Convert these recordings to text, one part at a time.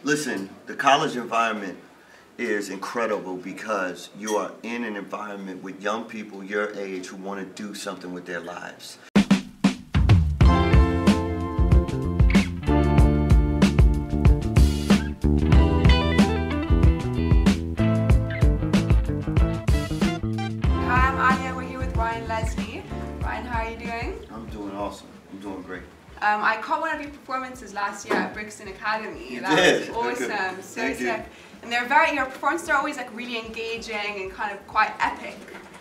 Listen, the college environment is incredible because you are in an environment with young people your age who want to do something with their lives. Hi, I'm Alya. We're here with Ryan Leslie. Ryan, how are you doing? I'm doing awesome. I'm doing great. I caught one of your performances last year at Brixton Academy. You That did. was awesome. Okay. So Thank sick. you. And your performances are always like really engaging and kind of quite epic.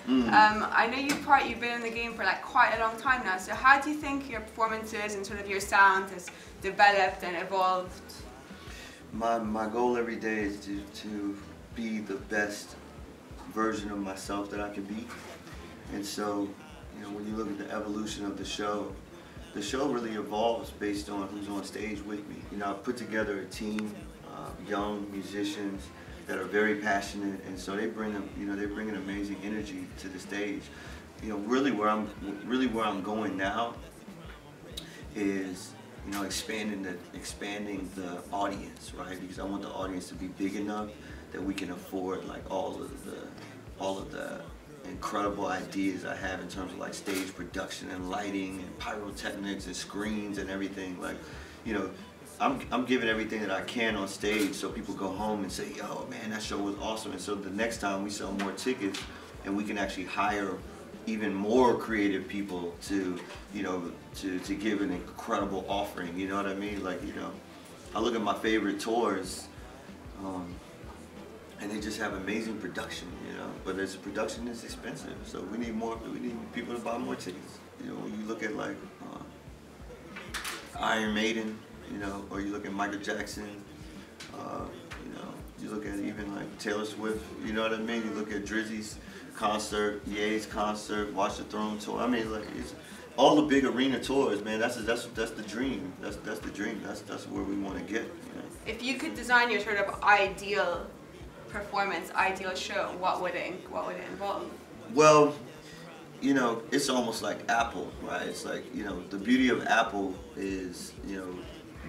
I know you've been in the game for like quite a long time now. So how do you think your performances and sort of your sound has developed and evolved? My goal every day is to be the best version of myself that I can be. And so, you know, when you look at the evolution of the show really evolves based on who's on stage with me. You know, I've put together a team, young musicians that are very passionate, and so they bring an amazing energy to the stage. You know, really where I'm going now is, you know, expanding the audience, right? Because I want the audience to be big enough that we can afford like all of the incredible ideas I have in terms of like stage production and lighting and pyrotechnics and screens and everything. Like, you know, I'm giving everything that I can on stage so people go home and say, yo, man, that show was awesome. And so the next time we sell more tickets and we can actually hire even more creative people to, you know, to give an incredible offering, you know what I mean? Like, you know, I look at my favorite tours, and they just have amazing production, you know. But this production is expensive, so we need people to buy more tickets. You know, when you look at like Iron Maiden, you know, or you look at Michael Jackson, you know, you look at even like Taylor Swift, you know what I mean? You look at Drizzy's concert, Ye's concert, Watch the Throne tour. I mean, like, it's all the big arena tours, man. That's the dream. That's the dream. That's where we want to get. You know? If you could design your sort of ideal performance, ideal show, what would it involve? Well, you know, it's almost like Apple, right? It's like, you know, the beauty of Apple is, you know,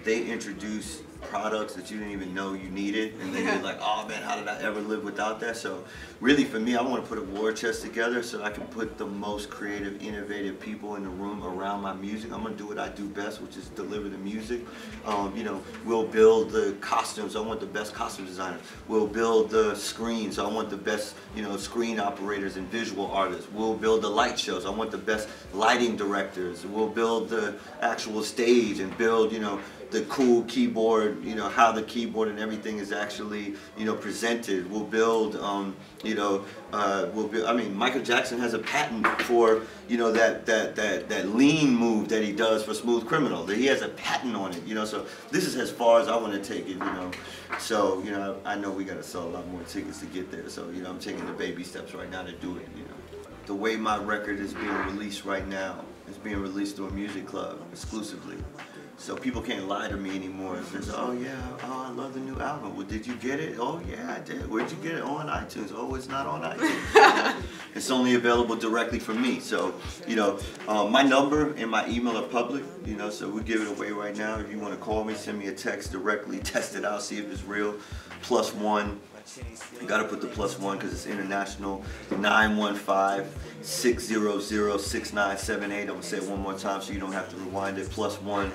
they introduce products that you didn't even know you needed, and then you're like, oh man, how did I ever live without that? So really for me, I want to put a war chest together so I can put the most creative, innovative people in the room around my music. I'm going to do what I do best, which is deliver the music. You know, we'll build the costumes. I want the best costume designers. We'll build the screens. I want the best, you know, screen operators and visual artists. We'll build the light shows. I want the best lighting directors. We'll build the actual stage and build, you know, the cool keyboard, you know, how the keyboard and everything is actually, you know, presented. We'll build, you know, I mean, Michael Jackson has a patent for, you know, that lean move that he does for Smooth Criminal. He has a patent on it, you know, so this is as far as I want to take it, you know. So, you know, I know we got to sell a lot more tickets to get there, so, you know, I'm taking the baby steps right now to do it, you know. The way my record is being released right now, it's being released through a music club exclusively. So people can't lie to me anymore and say, oh yeah, oh, I love the new album. Well, did you get it? Oh yeah, I did. Where'd you get it? Oh, on iTunes. Oh, it's not on iTunes. It's only available directly from me. So, you know, my number and my email are public, you know, so we give it away right now. If you want to call me, send me a text directly, test it out, see if it's real. +1. You gotta put the +1 because it's international. 915-600-6978. I'm gonna say it one more time so you don't have to rewind it. +1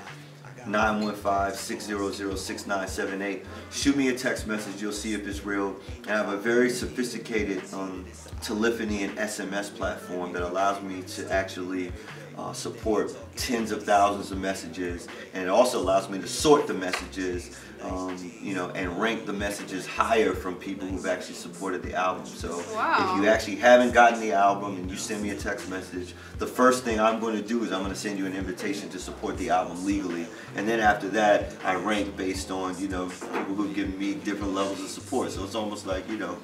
915-600-6978. Shoot me a text message, you'll see if it's real. And I have a very sophisticated telephony and SMS platform that allows me to actually support tens of thousands of messages, and it also allows me to sort the messages, you know, and rank the messages higher from people who've actually supported the album. So wow. If you actually haven't gotten the album and you send me a text message, the first thing I'm going to do is I'm going to send you an invitation to support the album legally, and then after that I rank based on, you know, people who've given me different levels of support. So it's almost like, you know,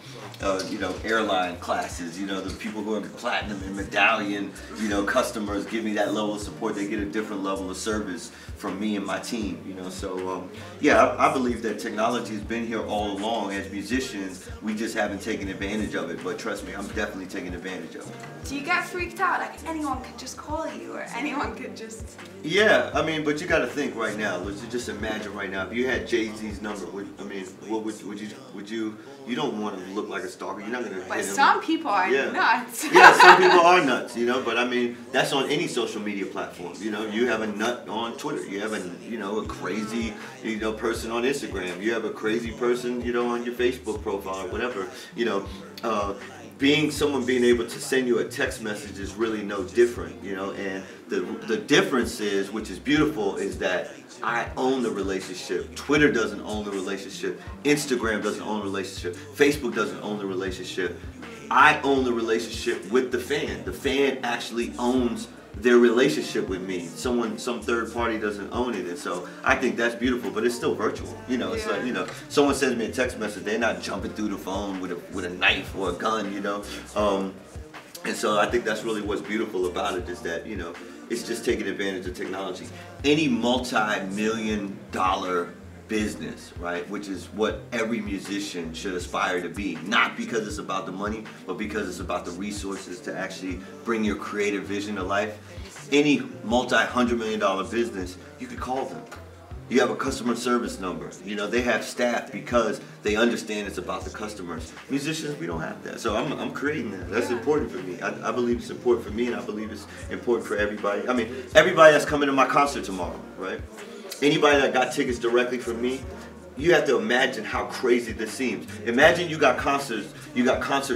airline classes, you know, the people who are platinum and medallion, you know, customers give me that level of support. They get a different level of service from me and my team, you know. So yeah, I believe that technology has been here all along. As musicians, we just haven't taken advantage of it. But trust me, I'm definitely taking advantage of it. Do you get freaked out? Like anyone could just call you, or anyone could just... Yeah, I mean, but you got to think right now. Let's just imagine right now. If you had Jay-Z's number, what would you? You don't want to look like a stalker. You're not gonna. But some people are nuts. Yeah, some people are nuts, you know. But I mean, that's on any social media platform. You know, you have a nut on Twitter. You have a crazy, person on Instagram. You have a crazy person, on your Facebook profile or whatever. Someone being able to send you a text message is really no different, and the difference is, which is beautiful, is that I own the relationship. Twitter doesn't own the relationship. Instagram doesn't own the relationship. Facebook doesn't own the relationship. I own the relationship with the fan. The fan actually owns their relationship with me. Some third party doesn't own it, and so I think that's beautiful. But it's still virtual. It's like someone sends me a text message, they're not jumping through the phone with a knife or a gun. And so I think that's really what's beautiful about it, is that it's just taking advantage of technology. Any multi-million-dollar business, right, which is what every musician should aspire to be, not because it's about the money, but because it's about the resources to actually bring your creative vision to life. Any multi-$100 million business, you could call them. You have a customer service number. They have staff because they understand it's about the customers. Musicians, we don't have that. So I'm creating that. That's important for me. I believe it's important for me, and I believe it's important for everybody. I mean, everybody that's coming to my concert tomorrow, right? Anybody that got tickets directly from me, you have to imagine how crazy this seems. Imagine you got concert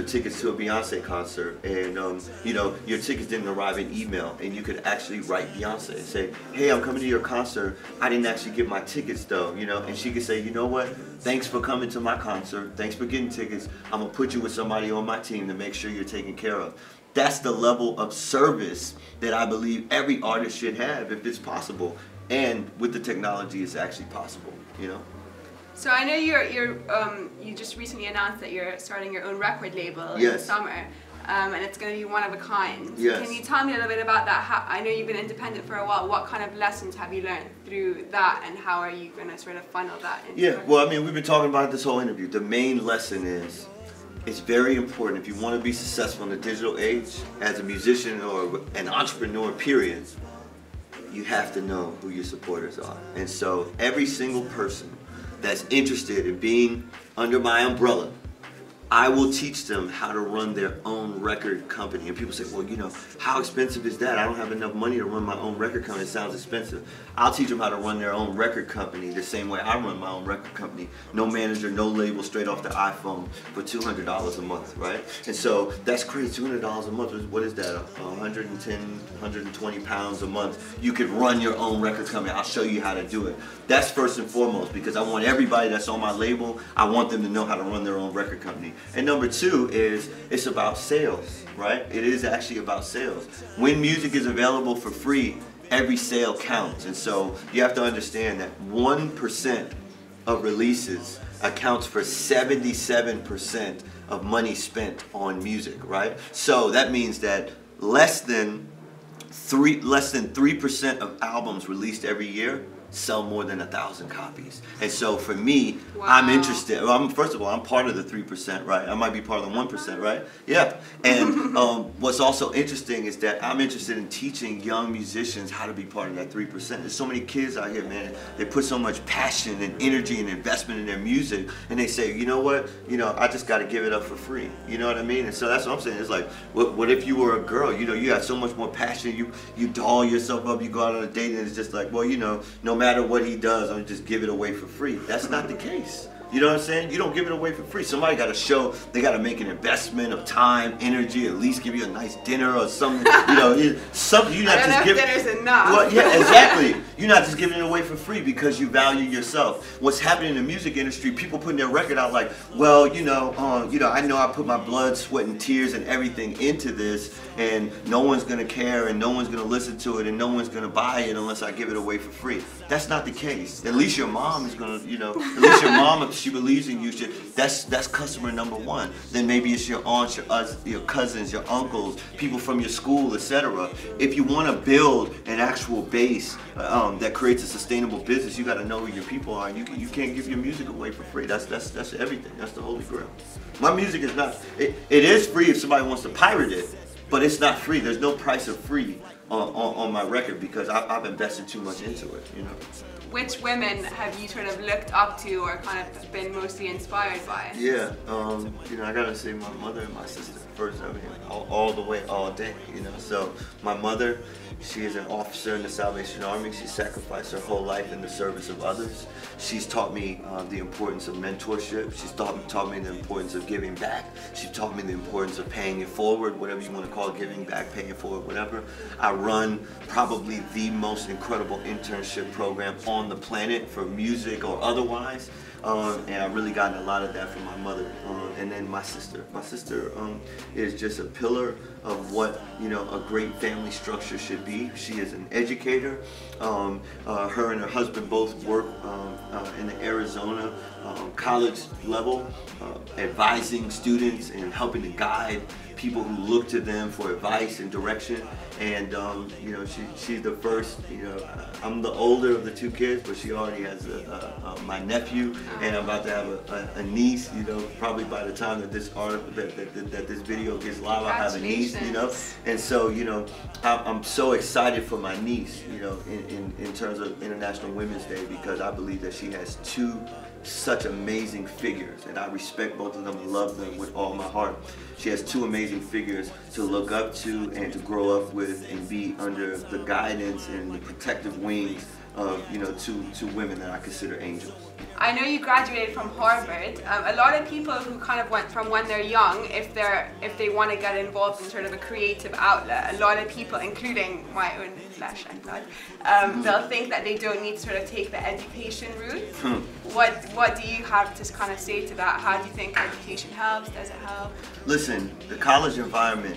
tickets to a Beyonce concert, and your tickets didn't arrive in email, and you could actually write Beyonce and say, hey, I'm coming to your concert, I didn't actually get my tickets though, and she could say, you know what, thanks for coming to my concert, thanks for getting tickets, I'm gonna put you with somebody on my team to make sure you're taken care of. That's the level of service that I believe every artist should have if it's possible, and with the technology it's actually possible, So I know you just recently announced that you're starting your own record label in the summer, and it's going to be one of a kind. Yes. Can you tell me a little bit about that? I know you've been independent for a while. What kind of lessons have you learned through that, and how are you going to sort of funnel that into well, I mean, we've been talking about this whole interview. The main lesson is, it's very important if you want to be successful in the digital age as a musician or an entrepreneur, period, you have to know who your supporters are. And so every single person that's interested in being under my umbrella, I will teach them how to run their own record company. And people say, well, how expensive is that? I don't have enough money to run my own record company. It sounds expensive. I'll teach them how to run their own record company the same way I run my own record company. No manager, no label, straight off the iPhone for $200 a month, right? And so that's crazy, $200 a month. What is that? 110, 120 pounds a month. You could run your own record company. I'll show you how to do it. That's first and foremost, because I want everybody that's on my label, I want them to know how to run their own record company. And number two is, it's about sales, right? It is actually about sales. When music is available for free, every sale counts. And so you have to understand that 1% of releases accounts for 77% of money spent on music, right? So that means that less than 3% of albums released every year sell more than 1,000 copies. And so for me, wow. I'm interested. Well, first of all, I'm part of the 3%, right? I might be part of the 1%, right? Yeah. And what's also interesting is that I'm interested in teaching young musicians how to be part of that 3%. There's so many kids out here, man. They put so much passion and energy and investment in their music, and they say, you know what? I just got to give it up for free. You know what I mean? And so that's what I'm saying. It's like, what if you were a girl? You have so much more passion. You doll yourself up. You go out on a date, and it's just like, well, no matter what he does, I'm just give it away for free. That's not the case. You know what I'm saying? You don't give it away for free. Somebody got to show, they got to make an investment of time, energy, at least give you a nice dinner or something. Something you not just give. Dinner's enough. Well, yeah, exactly. You're not just giving it away for free because you value yourself. What's happening in the music industry? People putting their record out like, well, I know I put my blood, sweat, and tears and everything into this, and no one's gonna care, and no one's gonna listen to it, and no one's gonna buy it unless I give it away for free. That's not the case. At least your mom is gonna, you know, at least your mom, if she believes in you, that's customer number one. Then maybe it's your aunts, your cousins, your uncles, people from your school, etc. If you want to build an actual base that creates a sustainable business, you got to know who your people are. You can't give your music away for free. That's everything. That's the holy grail. My music is not. It is free if somebody wants to pirate it, but it's not free. There's no price of free on my record because I've invested too much into it, you know. Which women have you sort of looked up to or kind of been mostly inspired by? Yeah, you know, I gotta say my mother and my sister first. I mean, all the way, all day, you know. So my mother, she is an officer in the Salvation Army. She sacrificed her whole life in the service of others. She's taught me the importance of mentorship. She's taught me the importance of giving back. She taught me the importance of paying it forward, whatever you want to call it, giving back, paying it forward, whatever. I run probably the most incredible internship program on the planet for music or otherwise. And I really gotten a lot of that from my mother. And then my sister. My sister is just a pillar of what, you know, a great family structure should be. She is an educator. Her and her husband both work in the Arizona college level, advising students and helping to guide people who look to them for advice and direction. And you know, she's the first. You know, I'm the older of the two kids, but she already has my nephew, and I'm about to have a niece. You know, probably by the time that this article, that this video gets live, I'll have a niece. You know, and so you know, I'm so excited for my niece. You know, in terms of International Women's Day, because I believe that she has two such amazing figures, and I respect both of them and love them with all my heart. She has two amazing figures to look up to and to grow up with and be under the guidance and the protective wings of, you know, two women that I consider angels. I know you graduated from Harvard. A lot of people who kind of went from when they're young, if they want to get involved in sort of a creative outlet, a lot of people, including my own flesh and blood, they'll think that they don't need to sort of take the education route. What do you have to kind of say to that? How do you think education helps? Does it help? Listen, the college environment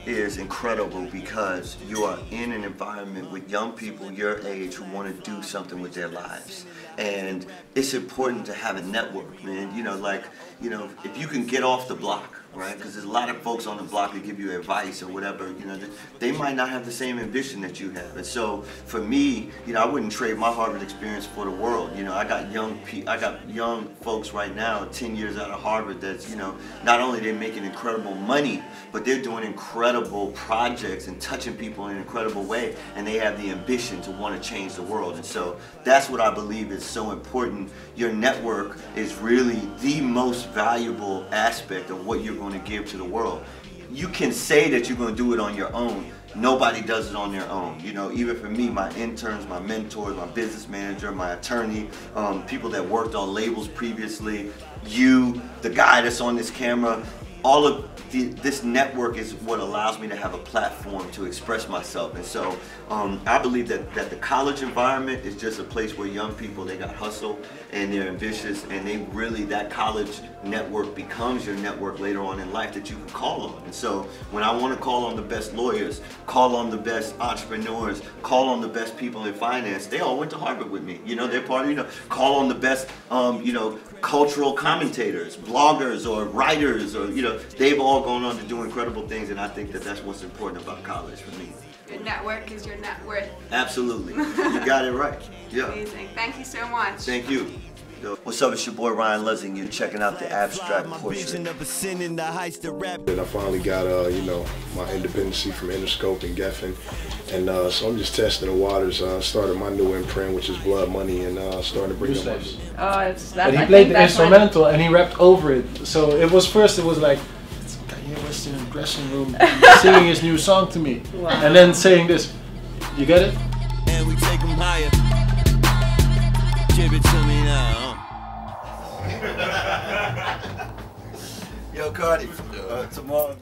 is incredible because you are in an environment with young people your age who want to do something with their lives. And it's important to have a network, man. You know, like, you know, if you can get off the block, right? Because there's a lot of folks on the block that give you advice or whatever, you know, they might not have the same ambition that you have. And so for me, you know, I wouldn't trade my Harvard experience for the world. You know, I got young folks right now, 10 years out of Harvard, that's, you know, not only they're making incredible money, but they're doing incredible projects and touching people in an incredible way, and they have the ambition to want to change the world. And so that's what I believe is so important. Your network is really the most valuable aspect of what you're going to give to the world. You can say that you're going to do it on your own. Nobody does it on their own. You know, even for me, my interns, my mentors, my business manager, my attorney, people that worked on labels previously, you, the guy that's on this camera, all of this network is what allows me to have a platform to express myself. And so I believe that the college environment is just a place where young people, they got hustle and they're ambitious, and they really, that college network becomes your network later on in life that you can call on. And so when I want to call on the best lawyers, call on the best entrepreneurs, call on the best people in finance, they all went to Harvard with me. You know, they're part of, you know, call on the best, you know, cultural commentators, bloggers, or writers, or, you know, they've all gone on to do incredible things, and I think that that's what's important about college for me. Your network is your net worth. Absolutely. You got it right. Yeah. Amazing. Thank you so much. Thank you. What's up, it's your boy Ryan Lessing. You're checking out the Abstract Portrait. And I finally got, you know, my independency from Interscope and Geffen. And so I'm just testing the waters. Started my new imprint, which is Blood Money, and started to bring up my... But he played the instrumental and he rapped over it. So it was first, it was like, Kanye West in the dressing room singing his new song to me. Wow. And then saying this. You get it? And we take them higher. Give it to me now. Yo, Cardi, tomorrow.